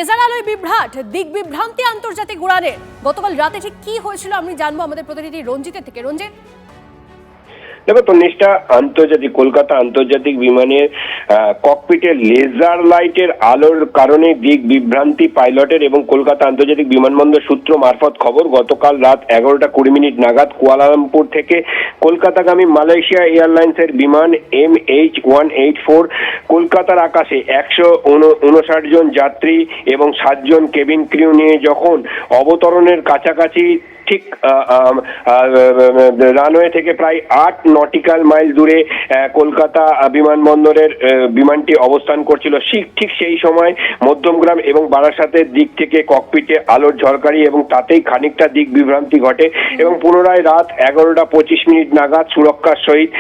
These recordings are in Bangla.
লেজার আলোয় বিভ্রাট, দিক বিভ্রান্তি আন্তর্জাতিক উড়ানের। গতকাল রাতে ঠিক কি হয়েছিল আমি জানবো আমাদের প্রতিনিধি রঞ্জিতের থেকে। রঞ্জিত, দেখো তনিষ্ঠা, কলকাতা আন্তর্জাতিক বিমানের ককপিটের লেজার লাইটের আলোর কারণে দিক বিভ্রান্তি পাইলটের এবং কলকাতা আন্তর্জাতিক বিমানবন্দর সূত্র মারফত খবর। গতকাল রাত 11:20 নাগাদ কুয়ালালামপুর থেকে কলকাতাগামী মালয়েশিয়া এয়ারলাইন্সের বিমান MH184 কলকাতার আকাশে 159 জন যাত্রী এবং 7 জন কেবিন ক্রিউ নিয়ে যখন অবতরণের কাছাকাছি ঠিক রানওয়ে থেকে প্রায় 8 নটিক্যাল মাইল দূরে কলকাতা বিমানবন্দরের বিমানটি অবস্থান করছিল, ঠিক সেই সময় মধ্যমগ্রাম এবং বারাসাতের দিক থেকে ককপিটে আলোর ঝলকানি এবং তাতেই খানিকটা দিক বিভ্রান্তি ঘটে এবং পুনরায় রাত 11:25 নাগাদ সুরক্ষার সহিত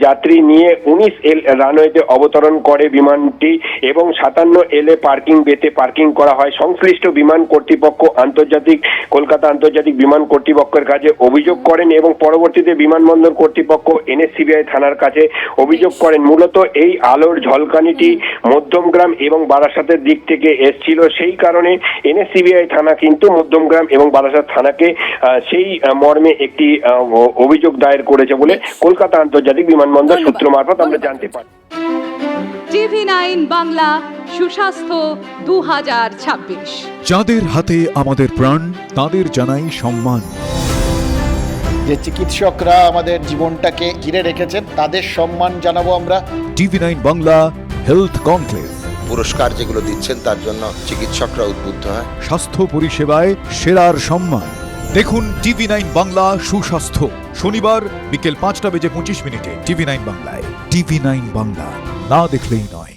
যাত্রী নিয়ে 19L রানওয়েতে অবতরণ করে বিমানটি এবং 57L পার্কিং বেতে পার্কিং করা হয়। সংশ্লিষ্ট বিমান কর্তৃপক্ষ কলকাতা আন্তর্জাতিক বিমান কর্তৃপক্ষের কাছে অভিযোগ করেন এবং পরবর্তীতে বিমানবন্দর কর্তৃপক্ষ NSCBI থানার কাছে অভিযোগ করেন। মূলত এই আলোর ঝলকানিটি মধ্যমগ্রাম এবং বারাসাতের দিক থেকে এসেছিল, সেই কারণে NSCBI থানা কিন্তু মধ্যমগ্রাম এবং বারাসাত থানাকে সেই মর্মে একটি অভিযোগ দায়ের করেছে বলে কলকাতা আন্তর্জাতিক বিমানবন্দর সূত্র মারফত আমরা জানতে পারি। TV9 বাংলা সুস্বাস্থ্য 2026। যাদের হাতে আমাদের প্রাণ, তাদের জানাই সম্মান। যে চিকিৎসকরা আমাদের জীবনটাকে ঘিরে রেখেছেন তাদের সম্মান জানাবো আমরা। TV9 বাংলা হেলথ কনক্লেভ, পুরস্কার যেগুলো দিচ্ছেন তার জন্য চিকিৎসকরা উদ্বুদ্ধ হয়। স্বাস্থ্য পরিষেবায় সেরার সম্মান। দেখুন TV9 বাংলা সুস্বাস্থ্য, শনিবার বিকেল 5:25 TV9 বাংলায়। TV9 বাংলা, না দেখলেই নয়।